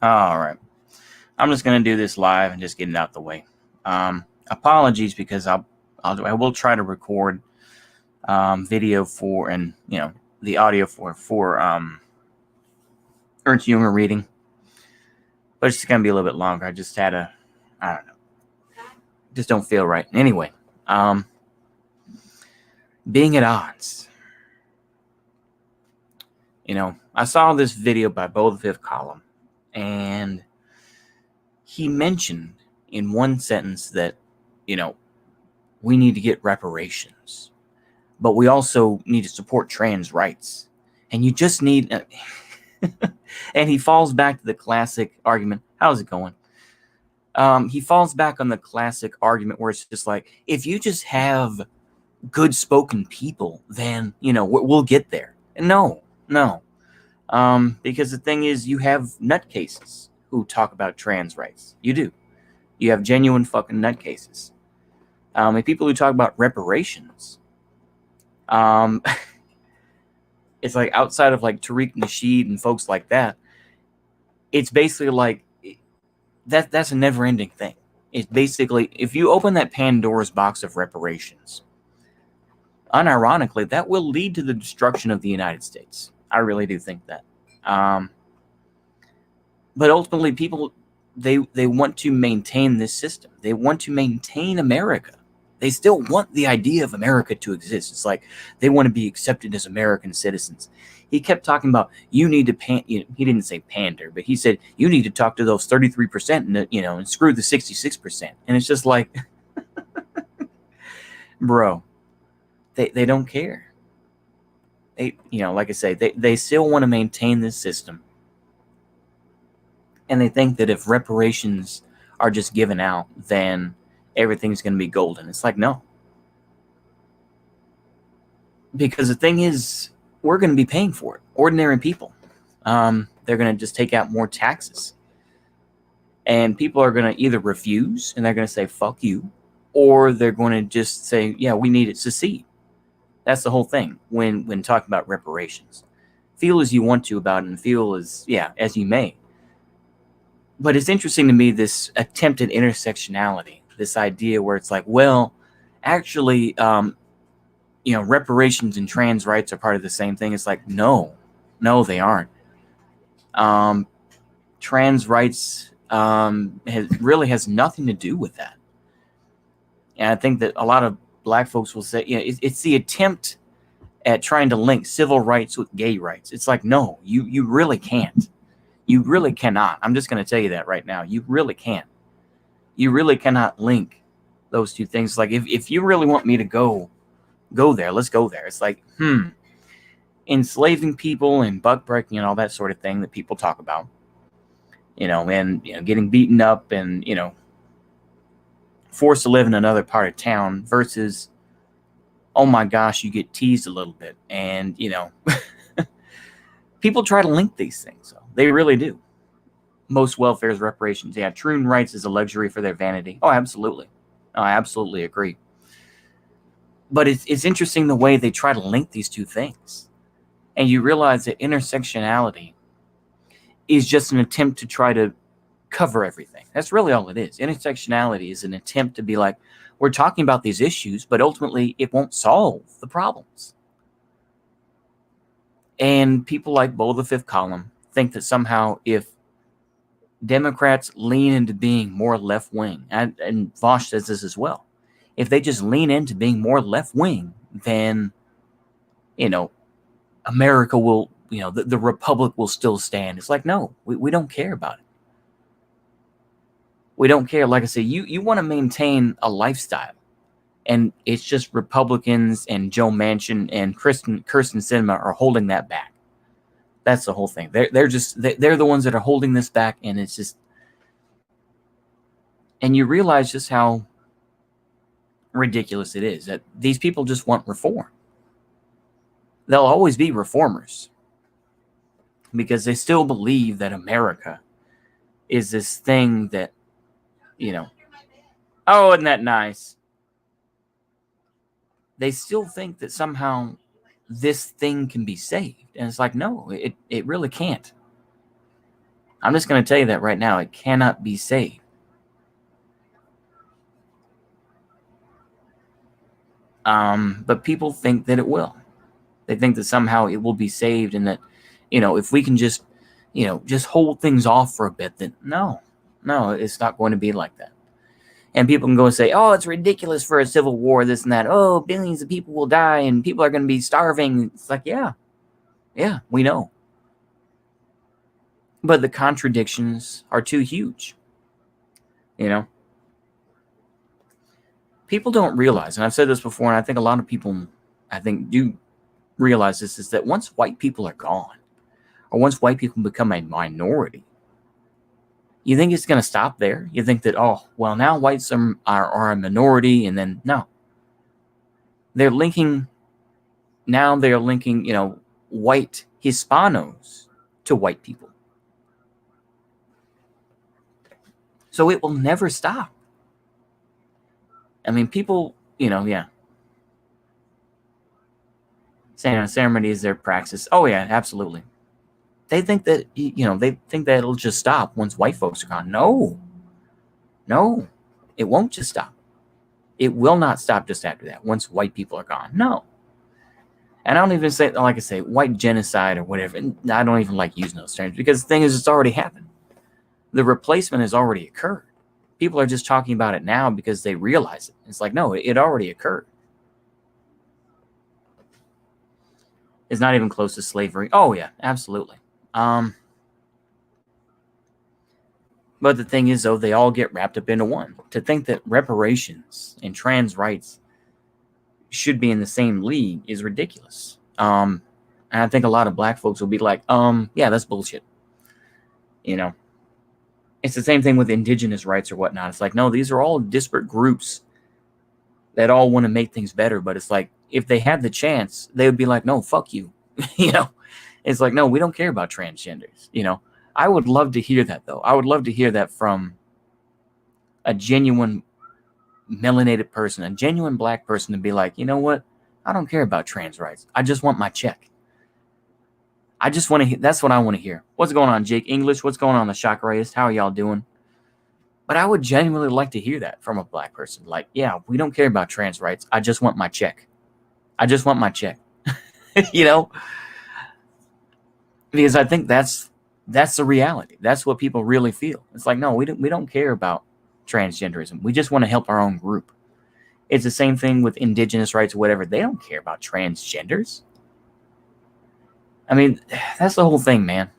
All right. I'm just gonna do this live and just get it out the way. Apologies because I will try to record video for and the audio for Ernst Jünger reading, but it's gonna be a little bit longer. I just had I don't know, just don't feel right. Anyway, being at odds. I saw this video by Bo the Fifth Column, and he mentioned in one sentence that, we need to get reparations, but we also need to support trans rights. And you just need, and he falls back to the classic argument. How's it going? He falls back on the classic argument where it's just like, if you just have good spoken people, then, we'll get there. And no. Because the thing is, you have nutcases who talk about trans rights. You do. You have genuine fucking nutcases. And people who talk about reparations. It's like outside of like Tariq Nasheed and folks like that, it's basically like that's a never-ending thing. It's basically, if you open that Pandora's box of reparations, unironically, that will lead to the destruction of the United States. I really do think that. But ultimately, people, they want to maintain this system. They want to maintain America. They still want the idea of America to exist. It's like they want to be accepted as American citizens. He kept talking about, you need to he didn't say pander, but he said, you need to talk to those 33% and screw the 66%. And it's just like, bro, they don't care. They, like I say, they still want to maintain this system. And they think that if reparations are just given out, then everything's going to be golden. It's like, no. Because the thing is, we're going to be paying for it. Ordinary people. They're going to just take out more taxes. And people are going to either refuse, and they're going to say, fuck you, or they're going to just say, yeah, we need it to secede. That's the whole thing when talking about reparations. Feel as you want to about it, and feel as you may. But it's interesting to me, this attempted intersectionality, this idea where it's like, well, actually, reparations and trans rights are part of the same thing. It's like, no, they aren't. Trans rights really has nothing to do with that. And I think that a lot of black folks will say, it's the attempt at trying to link civil rights with gay rights. It's like, no, you really can't. You really cannot. I'm just going to tell you that right now. You really can't. You really cannot link those two things. Like, if you really want me to go there, let's go there. It's like, enslaving people and buck breaking and all that sort of thing that people talk about, and getting beaten up and forced to live in another part of town versus, oh my gosh, you get teased a little bit. And people try to link these things, though. They really do. Most welfare is reparations. Yeah, true rights is a luxury for their vanity. Oh, absolutely. I absolutely agree. But it's interesting the way they try to link these two things. And you realize that intersectionality is just an attempt to try to cover everything. That's really all it is. Intersectionality is an attempt to be like, we're talking about these issues, but ultimately it won't solve the problems. And people like Bo the Fifth Column think that somehow if Democrats lean into being more left-wing, and Vosh says this as well, if they just lean into being more left-wing, then, America will, the republic will still stand. It's like, no, we don't care about it. We don't care. Like I say, you want to maintain a lifestyle, and it's just Republicans and Joe Manchin and Kirsten Sinema are holding that back. That's the whole thing. They're the ones that are holding this back, and it's just, and you realize just how ridiculous it is that these people just want reform. They'll always be reformers because they still believe that America is this thing that, oh, isn't that nice? They still think that somehow this thing can be saved. And it's like, no, it really can't. I'm just going to tell you that right now. It cannot be saved. But people think that it will. They think that somehow it will be saved, and that, if we can just, just hold things off for a bit, then no, it's not going to be like that. And people can go and say, oh, it's ridiculous for a civil war, this and that. Oh, billions of people will die and people are going to be starving. It's like, yeah, we know. But the contradictions are too huge. People don't realize, and I've said this before, and I think a lot of people, do realize this, is that once white people are gone, or once white people become a minority, you think it's going to stop there? You think that, oh, well, now whites are a minority, and then no. They're linking, white Hispanos to white people. So it will never stop. I mean, people, saying ceremony is their praxis. Oh, yeah, absolutely. They think that, it'll just stop once white folks are gone. No, it won't just stop. It will not stop just after that, once white people are gone. No. And I don't even say, like I say, white genocide or whatever. I don't even like using those terms, because the thing is, it's already happened. The replacement has already occurred. People are just talking about it now because they realize it. It's like, no, it already occurred. It's not even close to slavery. Oh, yeah, absolutely. But the thing is, though, they all get wrapped up into one. To think that reparations and trans rights should be in the same league is ridiculous. And I think a lot of black folks will be like, yeah, that's bullshit. It's the same thing with indigenous rights or whatnot. It's like, no, these are all disparate groups that all want to make things better. But it's like, if they had the chance, they would be like, no, fuck you. It's like, no, we don't care about transgenders. I would love to hear that, though. I would love to hear that from a genuine melanated person, a genuine black person, to be like, you know what? I don't care about trans rights. I just want my check. I just want to. That's what I want to hear. What's going on, Jake English? What's going on, the Chakrayist? How are y'all doing? But I would genuinely like to hear that from a black person. Like, yeah, we don't care about trans rights. I just want my check. I just want my check. Because I think that's the reality. That's what people really feel. It's like, no, we don't care about transgenderism. We just want to help our own group. It's the same thing with indigenous rights or whatever. They don't care about transgenders. I mean, that's the whole thing, man.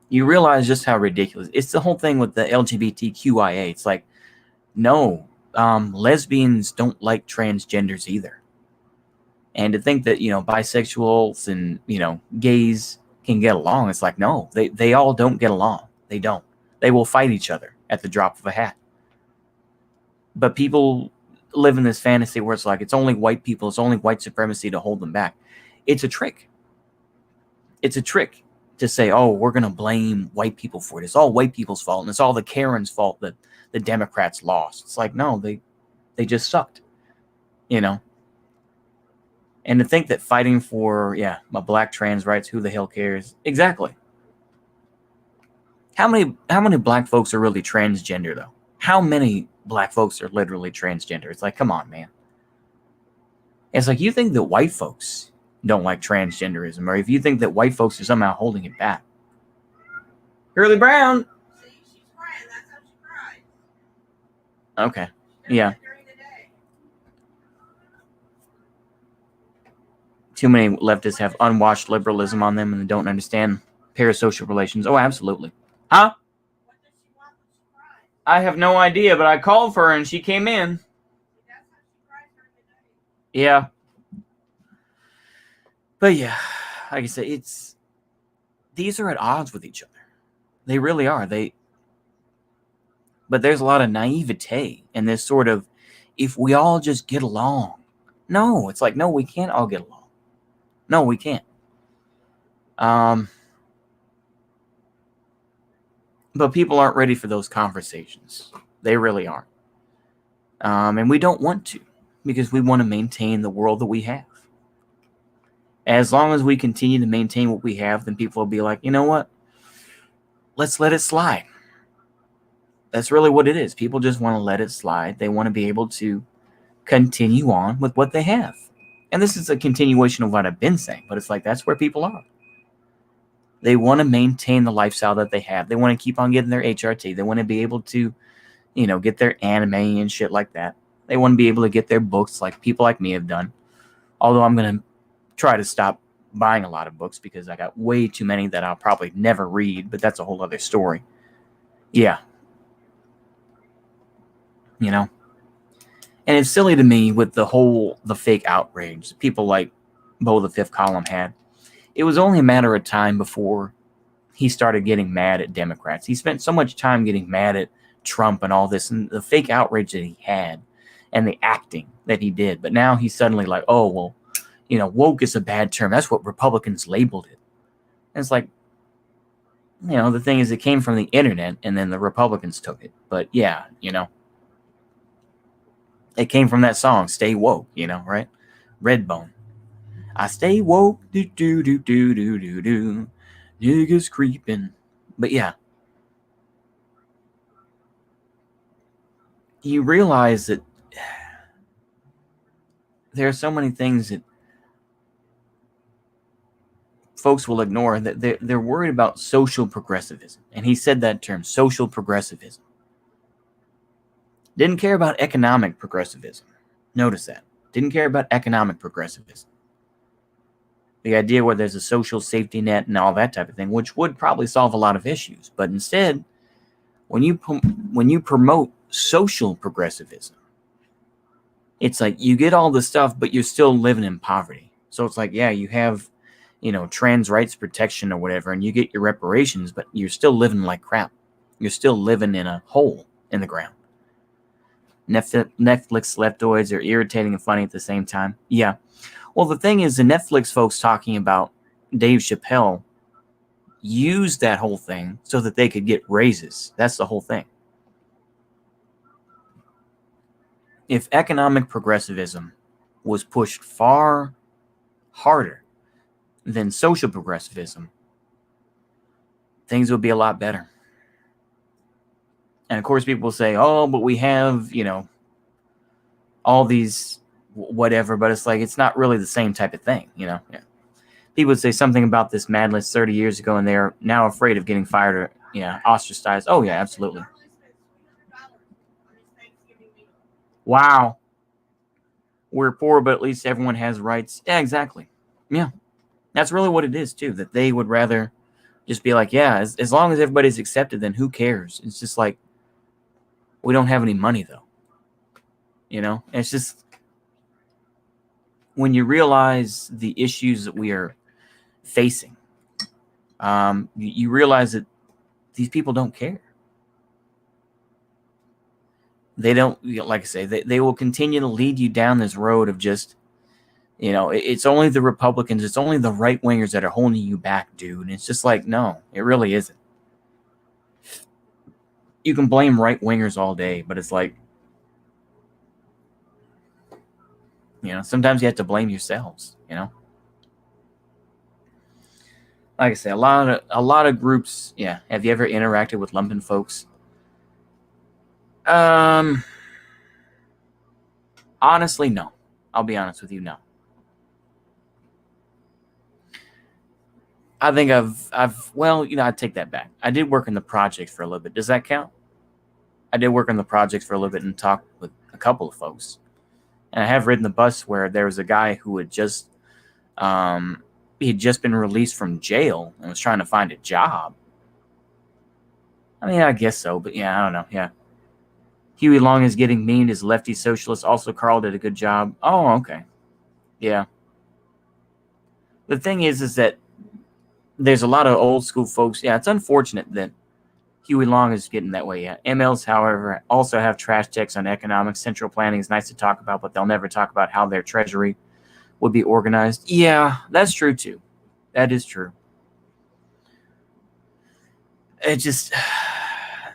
You realize just how ridiculous. It's the whole thing with the LGBTQIA. It's like, no, lesbians don't like transgenders either. And to think that, bisexuals and, gays can get along, it's like, no, they all don't get along. They don't. They will fight each other at the drop of a hat. But people live in this fantasy where it's like, it's only white people, it's only white supremacy to hold them back. It's a trick. It's a trick to say, oh, we're going to blame white people for it. It's all white people's fault, and it's all the Karens' fault that the Democrats lost. It's like, no, they just sucked, And to think that fighting for, my black trans rights, who the hell cares? Exactly. How many black folks are really transgender, though? How many black folks are literally transgender? It's like, come on, man. It's like, you think that white folks don't like transgenderism, or if you think that white folks are somehow holding it back. Curly Brown. See, she's crying. That's how she cries. Okay. Yeah. During the day. Too many leftists have unwashed liberalism on them and they don't understand parasocial relations. Oh, absolutely. Huh? What does she want when she cries? I have no idea, but I called for her and she came in. See, that's how she cries during the day. Yeah. But yeah, like I said, these are at odds with each other. They really are. But there's a lot of naivete in this sort of, if we all just get along. No, it's like, no, we can't all get along. No, we can't. But people aren't ready for those conversations. They really aren't. And we don't want to, because we want to maintain the world that we have. As long as we continue to maintain what we have, then people will be like, you know what? let's let it slide. That's really what it is. People just want to let it slide. They want to be able to continue on with what they have. And this is a continuation of what I've been saying, but it's like that's where people are. They want to maintain the lifestyle that they have. They want to keep on getting their HRT. They want to be able to, get their anime and shit like that. They want to be able to get their books like people like me have done. Although I'm going to try to stop buying a lot of books because I got way too many that I'll probably never read, but that's a whole other story. Yeah. And it's silly to me with the fake outrage people like Bo the Fifth Column had. It was only a matter of time before he started getting mad at Democrats. He spent so much time getting mad at Trump and all this and the fake outrage that he had and the acting that he did. But now he's suddenly like, oh, well, woke is a bad term. That's what Republicans labeled it. And it's like, the thing is it came from the internet and then the Republicans took it. But yeah, it came from that song, Stay Woke, right? Redbone. I stay woke, do do do do do do do. Niggas creeping. But yeah. You realize that there are so many things that folks will ignore, that they're worried about social progressivism. And he said that term, social progressivism. Didn't care about economic progressivism. Notice that. Didn't care about economic progressivism. The idea where there's a social safety net and all that type of thing, which would probably solve a lot of issues. But instead, when you promote social progressivism, it's like you get all the stuff, but you're still living in poverty. So it's like, yeah, you have, trans rights protection or whatever, and you get your reparations, but you're still living like crap. You're still living in a hole in the ground. Netflix leftoids are irritating and funny at the same time. Yeah. Well, the thing is, the Netflix folks talking about Dave Chappelle used that whole thing so that they could get raises. That's the whole thing. If economic progressivism was pushed far harder than social progressivism, things would be a lot better. And of course, people will say, oh, but we have, all these whatever, but it's like, it's not really the same type of thing, Yeah. People would say something about this Mad List 30 years ago, and they're now afraid of getting fired or, ostracized. Oh, yeah, absolutely. Wow. We're poor, but at least everyone has rights. Yeah, exactly. Yeah. That's really what it is, too, that they would rather just be like, yeah, as long as everybody's accepted, then who cares? It's just like, we don't have any money, though. It's just, when you realize the issues that we are facing, you realize that these people don't care. They don't, like I say, they will continue to lead you down this road of just, it's only the Republicans, it's only the right wingers that are holding you back, dude. And it's just like, no, it really isn't. You can blame right wingers all day, but it's like, sometimes you have to blame yourselves, Like I say, a lot of groups, yeah. Have you ever interacted with lumpen folks? Honestly, no. I'll be honest with you, no. I think I take that back. I did work in the project for a little bit. Does that count? I did work on the project for a little bit and talked with a couple of folks. And I have ridden the bus where there was a guy who had just been released from jail and was trying to find a job. I mean, I guess so, but yeah, I don't know. Yeah. Huey Long is getting mean as lefty socialist. Also, Carl did a good job. Oh, okay. Yeah. The thing is that there's a lot of old school folks. Yeah, it's unfortunate that Huey Long is getting that way. Yeah. MLs, however, also have trash checks on economics. Central planning is nice to talk about, but they'll never talk about how their treasury would be organized. Yeah, that's true too. That is true. It just,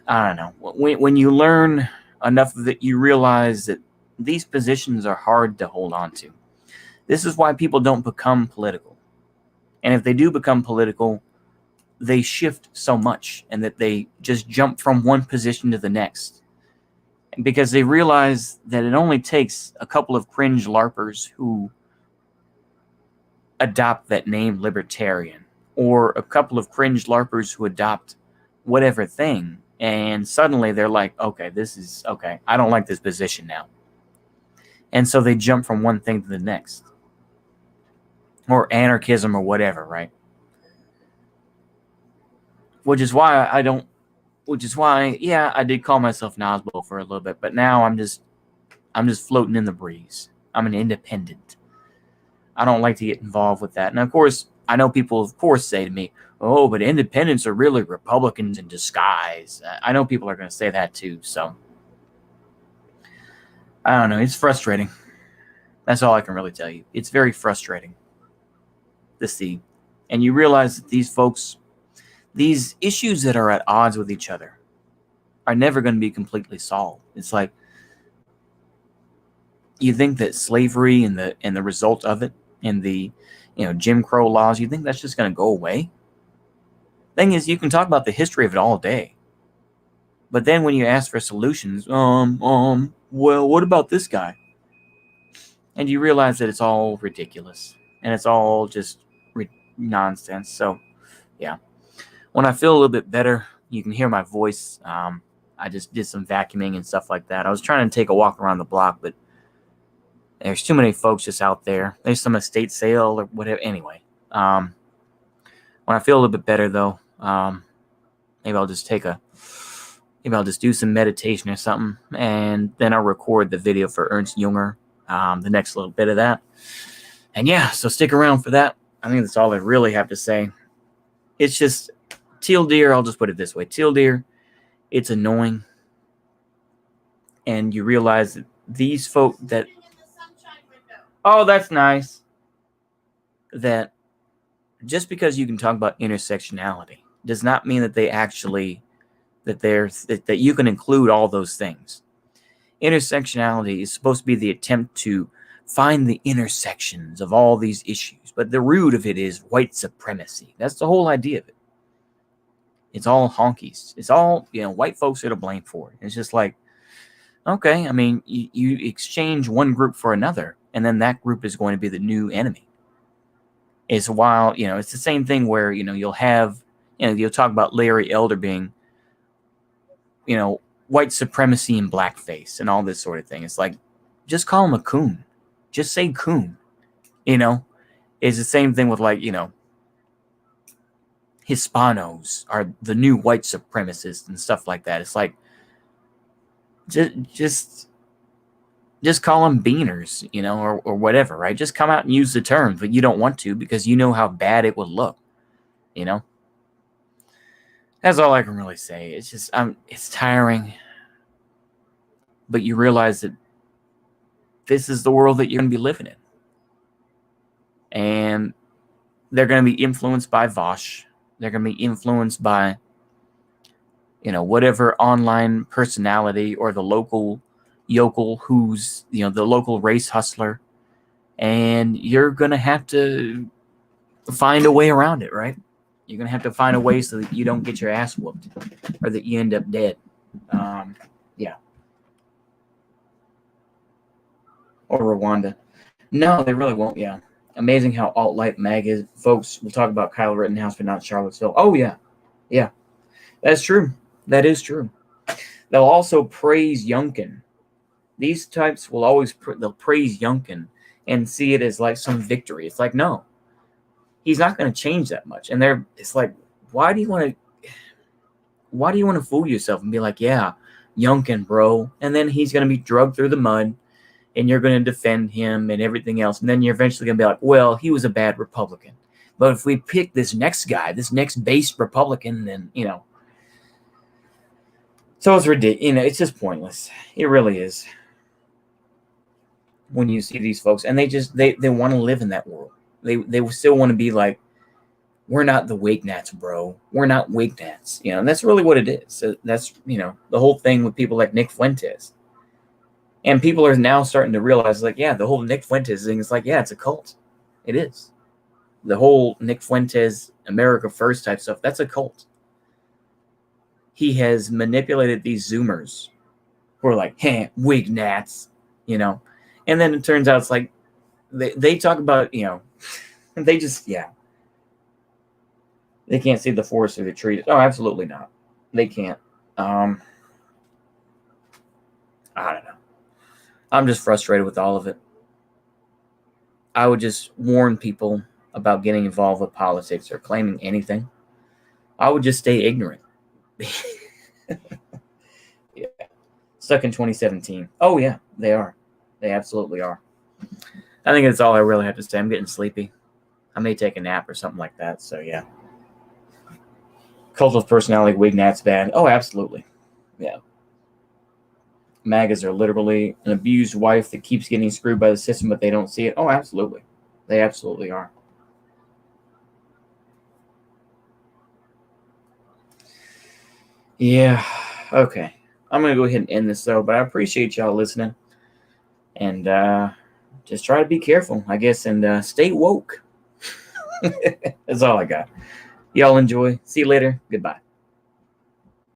I don't know. When you learn enough of it, you realize that these positions are hard to hold on to. This is why people don't become political. And if they do become political, they shift so much and that they just jump from one position to the next. Because they realize that it only takes a couple of cringe LARPers who adopt that name libertarian, or a couple of cringe LARPers who adopt whatever thing, and suddenly they're like, okay, this is okay. I don't like this position now. And so they jump from one thing to the next. Or anarchism or whatever, right? Which is why, yeah, I did call myself Nosbo for a little bit, but now I'm just floating in the breeze. I'm an independent. I don't like to get involved with that. And of course, I know people, of course, say to me, oh, but independents are really Republicans in disguise. I know people are going to say that too. So, I don't know. It's frustrating. That's all I can really tell you. It's very frustrating to see. And you realize that these folks, these issues that are at odds with each other are never going to be completely solved. It's like, you think that slavery and the result of it and the Jim Crow laws, you think that's just going to go away? Thing is, you can talk about the history of it all day, but then when you ask for solutions, well, what about this guy? And you realize that it's all ridiculous and it's all just nonsense. So, yeah. When I feel a little bit better, you can hear my voice. I just did some vacuuming and stuff like that. I was trying to take a walk around the block, but there's too many folks just out there. There's some estate sale or whatever. Anyway, when I feel a little bit better, though, maybe I'll just do some meditation or something, and then I'll record the video for Ernst Junger, the next little bit of that. And yeah, so stick around for that. I think that's all I really have to say. It's just teal deer. I'll just put it this way: teal deer. It's annoying, and you realize that these folk that. Oh, that's nice. That just because you can talk about intersectionality does not mean that they actually that you can include all those things. Intersectionality is supposed to be the attempt to find the intersections of all these issues, but the root of it is white supremacy. That's the whole idea of it. It's all honkies. It's all, white folks are to blame for it. It's just like, okay, I mean, you exchange one group for another, and then that group is going to be the new enemy. It's while, it's the same thing where, you'll have, you'll talk about Larry Elder being, white supremacy and blackface and all this sort of thing. It's like, just call him a coon. Just say coon. It's the same thing with Hispanos are the new white supremacists and stuff like that. It's like, just call them beaners, or whatever, right? Just come out and use the term, but you don't want to because you know how bad it would look, That's all I can really say. It's just, it's tiring, but you realize that this is the world that you're going to be living in. And they're going to be influenced by Vosh. They're going to be influenced by, whatever online personality or the local yokel who's, the local race hustler. And you're going to have to find a way around it, right? You're going to have to find a way so that you don't get your ass whooped or that you end up dead. Yeah. Or Rwanda. No, they really won't, yeah. Amazing how alt-right MAGA folks will talk about Kyle Rittenhouse, but not Charlottesville. Oh, yeah. Yeah. That's true. That is true. They'll also praise Youngkin. These types will always they'll praise Youngkin and see it as like some victory. It's like, no. He's not going to change that much. And it's like, why do you want to fool yourself and be like, yeah, Youngkin, bro. And then he's going to be drugged through the mud and you're going to defend him and everything else. And then you're eventually going to be like, well, he was a bad Republican. But if we pick this next guy, this next base Republican, then, So it's ridiculous. It's just pointless. It really is. When you see these folks, and they want to live in that world. They still want to be like, we're not the Wake Nats, bro. We're not Wake Nats. And that's really what it is. So that's, the whole thing with people like Nick Fuentes. And people are now starting to realize, like, yeah, the whole Nick Fuentes thing is like, yeah, it's a cult. It is. The whole Nick Fuentes America First type stuff, that's a cult. He has manipulated these Zoomers who are like, hey, wig gnats, you know. And then it turns out it's like they talk about, you know, they just, yeah. They can't see the forest through the trees. Oh, absolutely not. They can't. I don't know. I'm just frustrated with all of it. I would just warn people about getting involved with politics or claiming anything. I would just stay ignorant. Yeah. Stuck in 2017. Oh, yeah, they are. They absolutely are. I think that's all I really have to say. I'm getting sleepy. I may take a nap or something like that. So, yeah. Cult of personality, wig gnats bad. Oh, absolutely. Yeah. MAGAs are literally an abused wife that keeps getting screwed by the system, but they don't see it. Oh, absolutely. They absolutely are. Yeah. Okay. I'm going to go ahead and end this, though, but I appreciate y'all listening. And just try to be careful, I guess, and stay woke. That's all I got. Y'all enjoy. See you later. Goodbye.